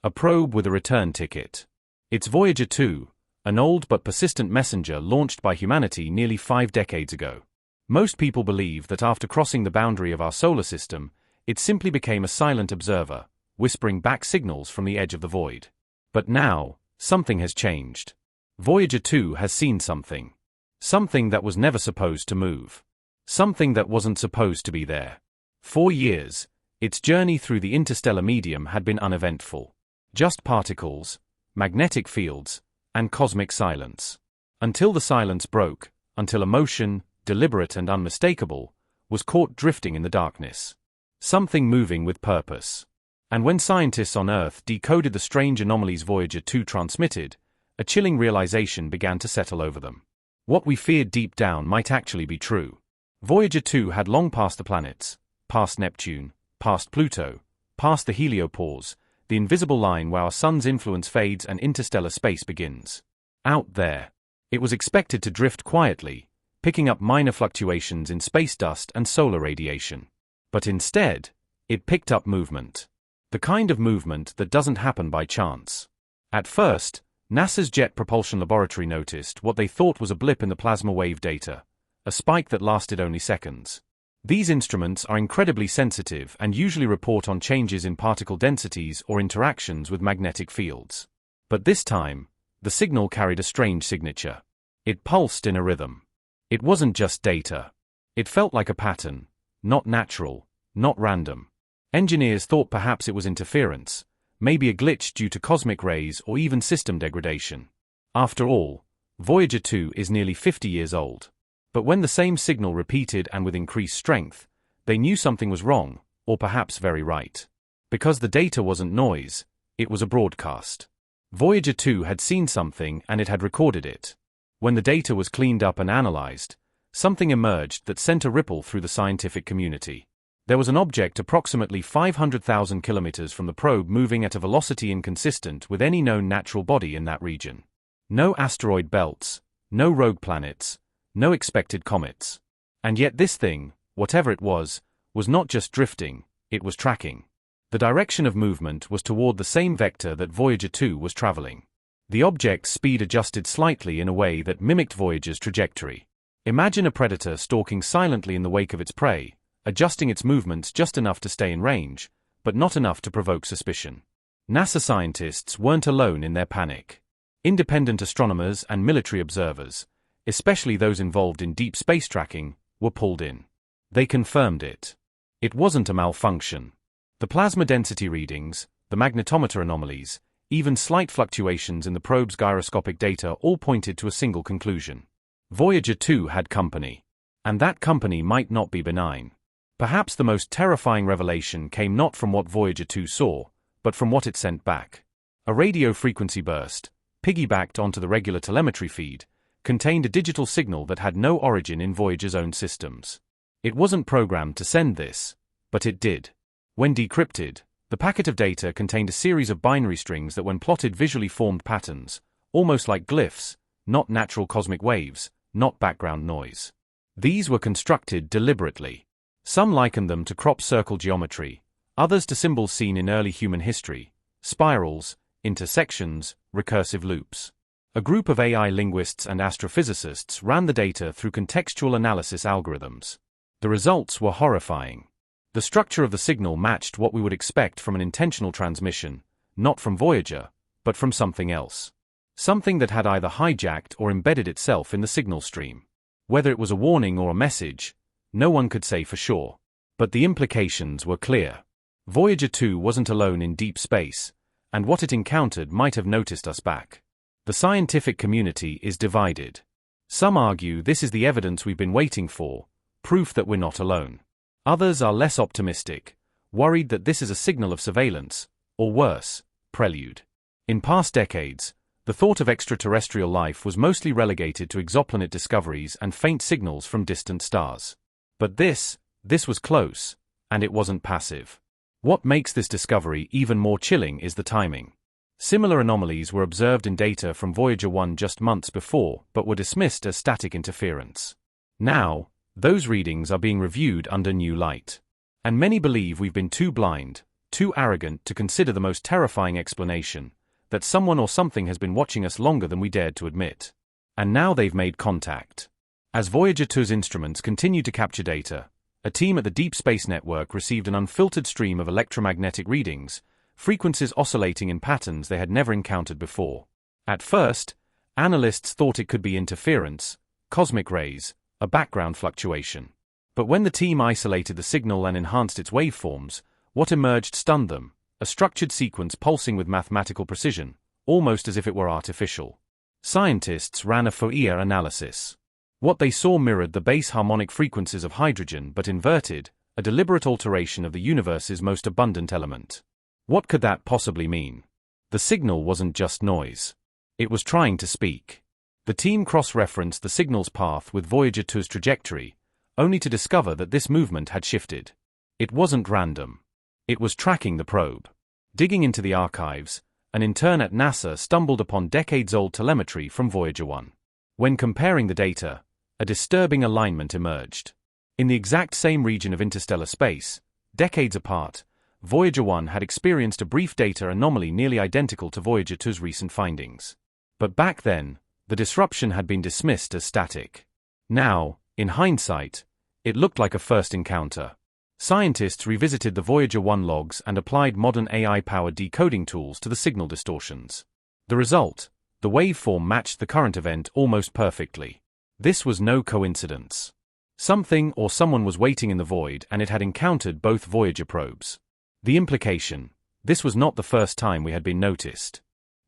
A probe with a return ticket. It's Voyager 2, an old but persistent messenger launched by humanity nearly 5 decades ago. Most people believe that after crossing the boundary of our solar system, it simply became a silent observer, whispering back signals from the edge of the void. But now, something has changed. Voyager 2 has seen something. Something that was never supposed to move. Something that wasn't supposed to be there. 4 years, its journey through the interstellar medium had been uneventful. Just particles, magnetic fields, and cosmic silence. Until the silence broke, until a motion, deliberate and unmistakable, was caught drifting in the darkness. Something moving with purpose. And when scientists on Earth decoded the strange anomalies Voyager 2 transmitted, a chilling realization began to settle over them. What we feared deep down might actually be true. Voyager 2 had long passed the planets, past Neptune, past Pluto, past the heliopause, the invisible line where our sun's influence fades and interstellar space begins. Out there, it was expected to drift quietly, picking up minor fluctuations in space dust and solar radiation. But instead, it picked up movement. The kind of movement that doesn't happen by chance. At first, NASA's Jet Propulsion Laboratory noticed what they thought was a blip in the plasma wave data, a spike that lasted only seconds. These instruments are incredibly sensitive and usually report on changes in particle densities or interactions with magnetic fields. But this time, the signal carried a strange signature. It pulsed in a rhythm. It wasn't just data. It felt like a pattern, not natural, not random. Engineers thought perhaps it was interference, maybe a glitch due to cosmic rays or even system degradation. After all, Voyager 2 is nearly 50 years old. But when the same signal repeated and with increased strength, they knew something was wrong, or perhaps very right. Because the data wasn't noise, it was a broadcast. Voyager 2 had seen something and it had recorded it. When the data was cleaned up and analyzed, something emerged that sent a ripple through the scientific community. There was an object approximately 500,000 kilometers from the probe moving at a velocity inconsistent with any known natural body in that region. No asteroid belts, no rogue planets, no expected comets. And yet this thing, whatever it was not just drifting, it was tracking. The direction of movement was toward the same vector that Voyager 2 was traveling. The object's speed adjusted slightly in a way that mimicked Voyager's trajectory. Imagine a predator stalking silently in the wake of its prey, adjusting its movements just enough to stay in range, but not enough to provoke suspicion. NASA scientists weren't alone in their panic. Independent astronomers and military observers, especially those involved in deep space tracking, were pulled in. They confirmed it. It wasn't a malfunction. The plasma density readings, the magnetometer anomalies, even slight fluctuations in the probe's gyroscopic data all pointed to a single conclusion. Voyager 2 had company. And that company might not be benign. Perhaps the most terrifying revelation came not from what Voyager 2 saw, but from what it sent back. A radio frequency burst, piggybacked onto the regular telemetry feed, contained a digital signal that had no origin in Voyager's own systems. It wasn't programmed to send this, but it did. When decrypted, the packet of data contained a series of binary strings that when plotted visually formed patterns, almost like glyphs, not natural cosmic waves, not background noise. These were constructed deliberately. Some likened them to crop circle geometry, others to symbols seen in early human history, spirals, intersections, recursive loops. A group of AI linguists and astrophysicists ran the data through contextual analysis algorithms. The results were horrifying. The structure of the signal matched what we would expect from an intentional transmission, not from Voyager, but from something else. Something that had either hijacked or embedded itself in the signal stream. Whether it was a warning or a message, no one could say for sure. But the implications were clear. Voyager 2 wasn't alone in deep space, and what it encountered might have noticed us back. The scientific community is divided. Some argue this is the evidence we've been waiting for, proof that we're not alone. Others are less optimistic, worried that this is a signal of surveillance, or worse, prelude. In past decades, the thought of extraterrestrial life was mostly relegated to exoplanet discoveries and faint signals from distant stars. But this was close, and it wasn't passive. What makes this discovery even more chilling is the timing. Similar anomalies were observed in data from Voyager 1 just months before, but were dismissed as static interference. Now, those readings are being reviewed under new light. And many believe we've been too blind, too arrogant to consider the most terrifying explanation, that someone or something has been watching us longer than we dared to admit. And now they've made contact. As Voyager 2's instruments continued to capture data, a team at the Deep Space Network received an unfiltered stream of electromagnetic readings, frequencies oscillating in patterns they had never encountered before. At first, analysts thought it could be interference, cosmic rays, a background fluctuation. But when the team isolated the signal and enhanced its waveforms, what emerged stunned them, a structured sequence pulsing with mathematical precision, almost as if it were artificial. Scientists ran a Fourier analysis. What they saw mirrored the base harmonic frequencies of hydrogen but inverted, a deliberate alteration of the universe's most abundant element. What could that possibly mean? The signal wasn't just noise. It was trying to speak. The team cross-referenced the signal's path with Voyager 2's trajectory, only to discover that this movement had shifted. It wasn't random. It was tracking the probe. Digging into the archives, an intern at NASA stumbled upon decades-old telemetry from Voyager 1. When comparing the data, a disturbing alignment emerged. In the exact same region of interstellar space, decades apart, Voyager 1 had experienced a brief data anomaly nearly identical to Voyager 2's recent findings. But back then, the disruption had been dismissed as static. Now, in hindsight, it looked like a first encounter. Scientists revisited the Voyager 1 logs and applied modern AI-powered decoding tools to the signal distortions. The result, the waveform matched the current event almost perfectly. This was no coincidence. Something or someone was waiting in the void and it had encountered both Voyager probes. The implication, this was not the first time we had been noticed.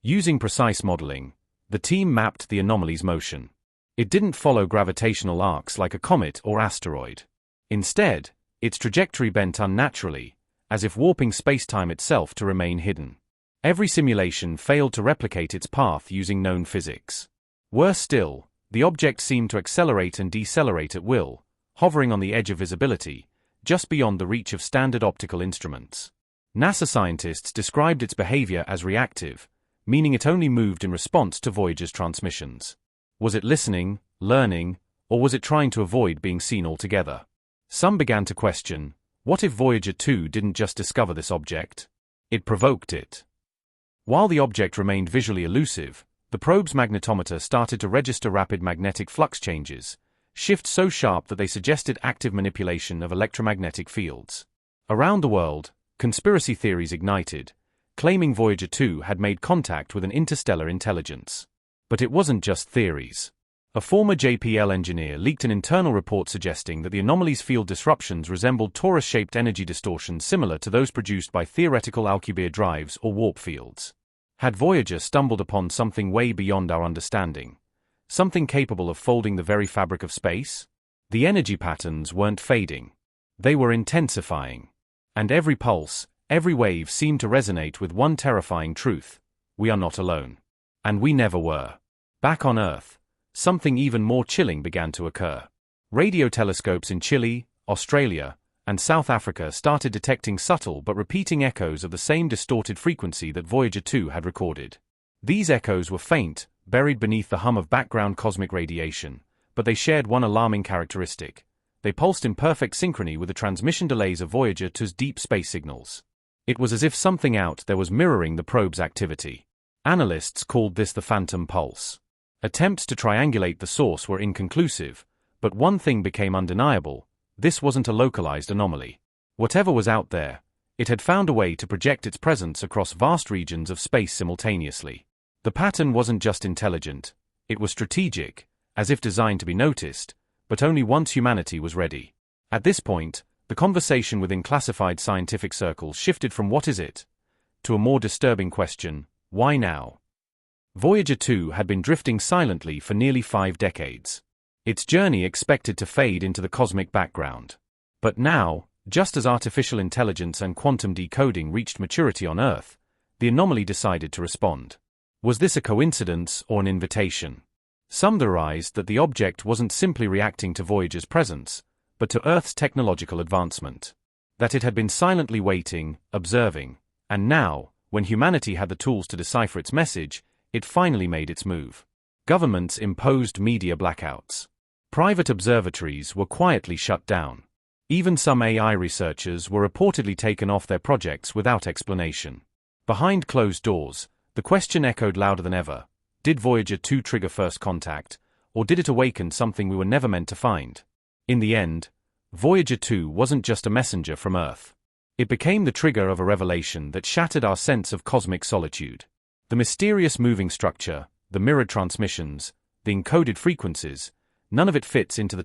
Using precise modeling, the team mapped the anomaly's motion. It didn't follow gravitational arcs like a comet or asteroid. Instead, its trajectory bent unnaturally, as if warping space-time itself to remain hidden. Every simulation failed to replicate its path using known physics. Worse still, the object seemed to accelerate and decelerate at will, hovering on the edge of visibility, just beyond the reach of standard optical instruments. NASA scientists described its behavior as reactive, meaning it only moved in response to Voyager's transmissions. Was it listening, learning, or was it trying to avoid being seen altogether? Some began to question, what if Voyager 2 didn't just discover this object? It provoked it. While the object remained visually elusive, the probe's magnetometer started to register rapid magnetic flux changes, shifts so sharp that they suggested active manipulation of electromagnetic fields. Around the world, conspiracy theories ignited, claiming Voyager 2 had made contact with an interstellar intelligence. But it wasn't just theories. A former JPL engineer leaked an internal report suggesting that the anomaly's field disruptions resembled torus-shaped energy distortions similar to those produced by theoretical Alcubierre drives or warp fields. Had Voyager stumbled upon something way beyond our understanding? Something capable of folding the very fabric of space? The energy patterns weren't fading. They were intensifying. And every pulse, every wave seemed to resonate with one terrifying truth: we are not alone. And we never were. Back on Earth, something even more chilling began to occur. Radio telescopes in Chile, Australia, and South Africa started detecting subtle but repeating echoes of the same distorted frequency that Voyager 2 had recorded. These echoes were faint, buried beneath the hum of background cosmic radiation, but they shared one alarming characteristic. They pulsed in perfect synchrony with the transmission delays of Voyager 2's deep space signals. It was as if something out there was mirroring the probe's activity. Analysts called this the phantom pulse. Attempts to triangulate the source were inconclusive, but one thing became undeniable: this wasn't a localized anomaly. Whatever was out there, it had found a way to project its presence across vast regions of space simultaneously. The pattern wasn't just intelligent, it was strategic, as if designed to be noticed, but only once humanity was ready. At this point, the conversation within classified scientific circles shifted from "what is it?" to a more disturbing question: why now? Voyager 2 had been drifting silently for nearly 5 decades. Its journey expected to fade into the cosmic background. But now, just as artificial intelligence and quantum decoding reached maturity on Earth, the anomaly decided to respond. Was this a coincidence or an invitation? Some theorized that the object wasn't simply reacting to Voyager's presence, but to Earth's technological advancement. That it had been silently waiting, observing, and now, when humanity had the tools to decipher its message, it finally made its move. Governments imposed media blackouts. Private observatories were quietly shut down. Even some AI researchers were reportedly taken off their projects without explanation. Behind closed doors, the question echoed louder than ever: did Voyager 2 trigger first contact, or did it awaken something we were never meant to find? In the end, Voyager 2 wasn't just a messenger from Earth. It became the trigger of a revelation that shattered our sense of cosmic solitude. The mysterious moving structure, the mirrored transmissions, the encoded frequencies, none of it fits into the